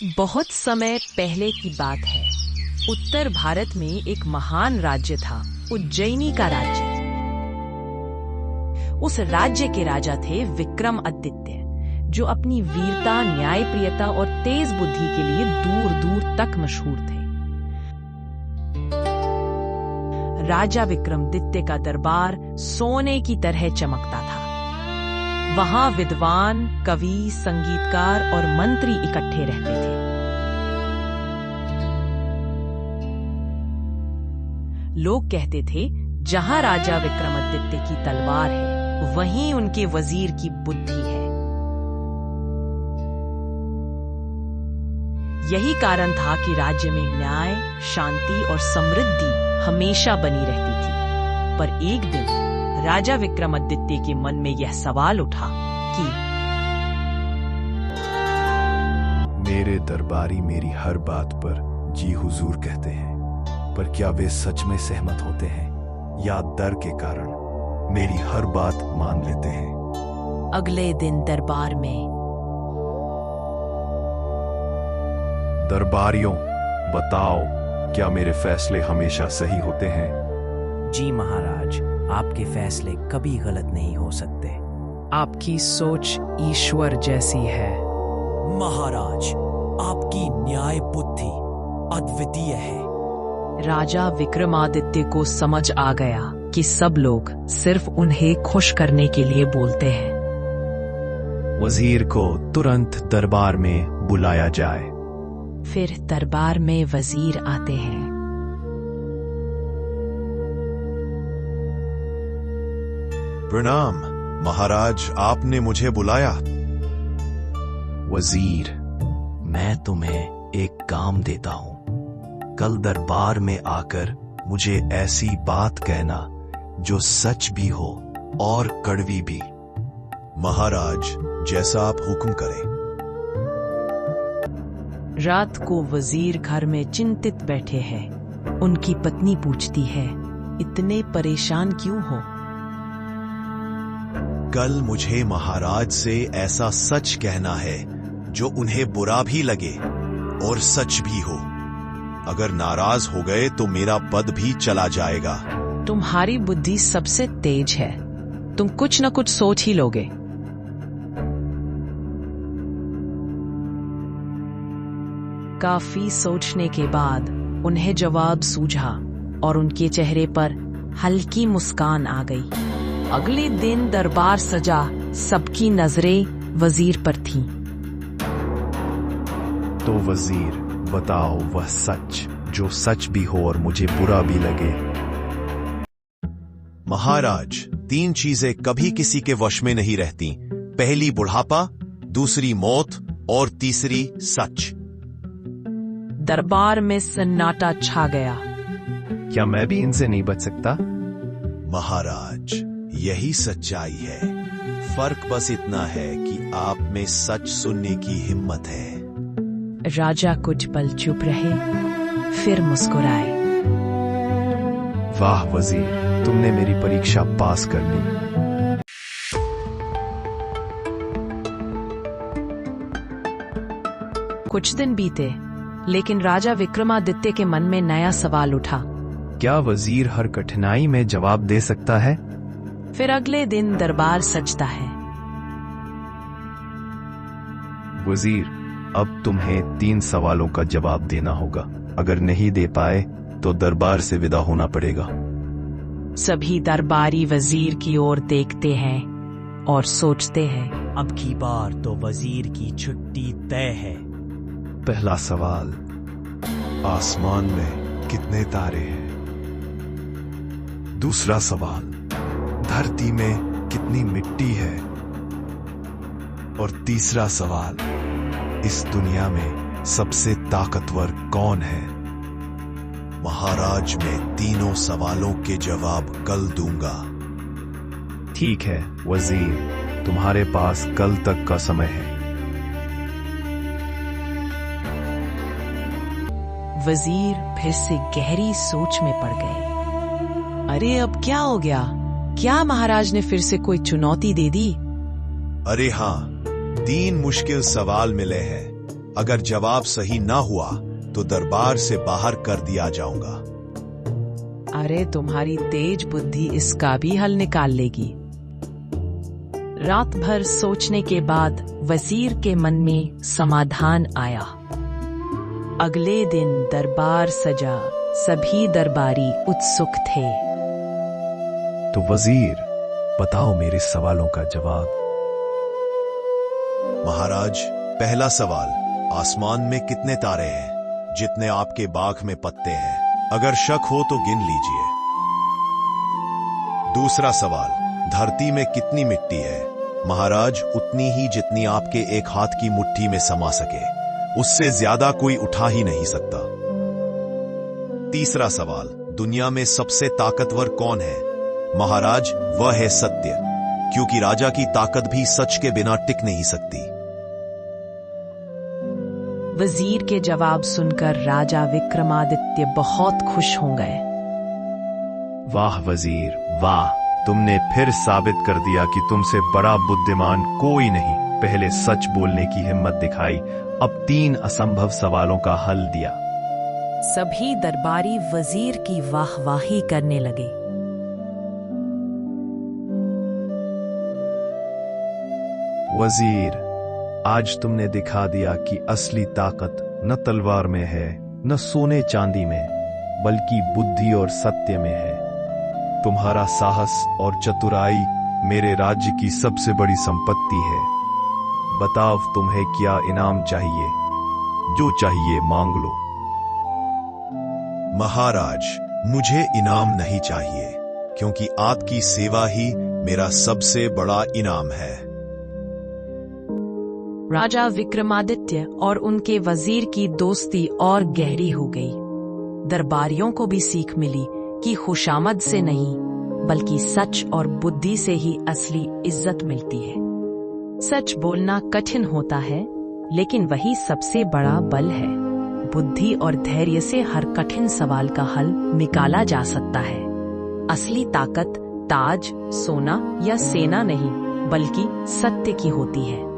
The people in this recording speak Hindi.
बहुत समय पहले की बात है। उत्तर भारत में एक महान राज्य था, उज्जैनी का राज्य। उस राज्य के राजा थे विक्रमादित्य, जो अपनी वीरता, न्यायप्रियता और तेज बुद्धि के लिए दूर दूर तक मशहूर थे। राजा विक्रमादित्य का दरबार सोने की तरह चमकता था। वहां विद्वान, कवि, संगीतकार और मंत्री इकट्ठे रहते थे। लोग कहते थे, जहां राजा विक्रमादित्य की तलवार है, वहीं उनके वजीर की बुद्धि है। यही कारण था कि राज्य में न्याय, शांति और समृद्धि हमेशा बनी रहती थी। पर एक दिन राजा विक्रमादित्य के मन में यह सवाल उठा कि मेरे दरबारी मेरी हर बात पर जी हुजूर कहते हैं, पर क्या वे सच में सहमत होते हैं या डर के कारण मेरी हर बात मान लेते हैं? अगले दिन दरबार में, दरबारियों, बताओ, क्या मेरे फैसले हमेशा सही होते हैं? जी महाराज, आपके फैसले कभी गलत नहीं हो सकते। आपकी सोच ईश्वर जैसी है। महाराज, आपकी न्याय बुद्धि अद्वितीय है। राजा विक्रमादित्य को समझ आ गया कि सब लोग सिर्फ उन्हें खुश करने के लिए बोलते हैं। वजीर को तुरंत दरबार में बुलाया जाए। फिर दरबार में वजीर आते हैं। प्रणाम महाराज, आपने मुझे बुलाया। वजीर, मैं तुम्हें एक काम देता हूं। कल दरबार में आकर मुझे ऐसी बात कहना जो सच भी हो और कड़वी भी। महाराज, जैसा आप हुक्म करें। रात को वजीर घर में चिंतित बैठे हैं। उनकी पत्नी पूछती है, इतने परेशान क्यों हो? कल मुझे महाराज से ऐसा सच कहना है जो उन्हें बुरा भी लगे और सच भी हो। अगर नाराज हो गए तो मेरा पद भी चला जाएगा। तुम्हारी बुद्धि सबसे तेज है, तुम कुछ न कुछ सोच ही लोगे। काफी सोचने के बाद उन्हें जवाब सूझा और उनके चेहरे पर हल्की मुस्कान आ गई। अगले दिन दरबार सजा, सबकी नजरें वजीर पर थीं। तो वजीर, बताओ वह सच जो सच भी हो और मुझे बुरा भी लगे। महाराज, 3 चीजें कभी किसी के वश में नहीं रहती। पहली बुढ़ापा, दूसरी मौत और तीसरी सच। दरबार में सन्नाटा छा गया। क्या मैं भी इनसे नहीं बच सकता? महाराज, यही सच्चाई है। फर्क बस इतना है कि आप में सच सुनने की हिम्मत है। राजा कुछ पल चुप रहे, फिर मुस्कुराए। वाह वजीर, तुमने मेरी परीक्षा पास कर ली। कुछ दिन बीते, लेकिन राजा विक्रमादित्य के मन में नया सवाल उठा। क्या वजीर हर कठिनाई में जवाब दे सकता है? फिर अगले दिन दरबार सजता है। वजीर, अब तुम्हें 3 सवालों का जवाब देना होगा। अगर नहीं दे पाए तो दरबार से विदा होना पड़ेगा। सभी दरबारी वजीर की ओर देखते हैं और सोचते हैं, अब की बार तो वजीर की छुट्टी तय है। पहला सवाल, आसमान में कितने तारे हैं? दूसरा सवाल, धरती में कितनी मिट्टी है? और तीसरा सवाल, इस दुनिया में सबसे ताकतवर कौन है? महाराज, मैं तीनों सवालों के जवाब कल दूंगा। ठीक है वजीर, तुम्हारे पास कल तक का समय है। वजीर फिर से गहरी सोच में पड़ गए। अरे अब क्या हो गया? क्या महाराज ने फिर से कोई चुनौती दे दी? अरे हाँ, 3 मुश्किल सवाल मिले हैं। अगर जवाब सही ना हुआ तो दरबार से बाहर कर दिया जाऊंगा। अरे तुम्हारी तेज बुद्धि इसका भी हल निकाल लेगी। रात भर सोचने के बाद वजीर के मन में समाधान आया। अगले दिन दरबार सजा, सभी दरबारी उत्सुक थे। तो वजीर, बताओ मेरे सवालों का जवाब। महाराज, पहला सवाल, आसमान में कितने तारे हैं जितने आपके बाग में पत्ते हैं? अगर शक हो तो गिन लीजिए। दूसरा सवाल, धरती में कितनी मिट्टी है? महाराज, उतनी ही जितनी आपके एक हाथ की मुट्ठी में समा सके, उससे ज्यादा कोई उठा ही नहीं सकता। तीसरा सवाल, दुनिया में सबसे ताकतवर कौन है? महाराज, वह है सत्य, क्योंकि राजा की ताकत भी सच के बिना टिक नहीं सकती। वजीर के जवाब सुनकर राजा विक्रमादित्य बहुत खुश हो गए। वाह वजीर, वाह, तुमने फिर साबित कर दिया कि तुमसे बड़ा बुद्धिमान कोई नहीं। पहले सच बोलने की हिम्मत दिखाई, अब 3 असंभव सवालों का हल दिया। सभी दरबारी वजीर की वाहवाही करने लगे। वजीर, आज तुमने दिखा दिया कि असली ताकत न तलवार में है, न सोने चांदी में, बल्कि बुद्धि और सत्य में है। तुम्हारा साहस और चतुराई मेरे राज्य की सबसे बड़ी संपत्ति है। बताओ, तुम्हें क्या इनाम चाहिए? जो चाहिए मांग लो। महाराज, मुझे इनाम नहीं चाहिए, क्योंकि आपकी सेवा ही मेरा सबसे बड़ा इनाम है। राजा विक्रमादित्य और उनके वजीर की दोस्ती और गहरी हो गई। दरबारियों को भी सीख मिली कि खुशामद से नहीं, बल्कि सच और बुद्धि से ही असली इज्जत मिलती है। सच बोलना कठिन होता है, लेकिन वही सबसे बड़ा बल है। बुद्धि और धैर्य से हर कठिन सवाल का हल निकाला जा सकता है। असली ताकत ताज, सोना या सेना नहीं, बल्कि सत्य की होती है।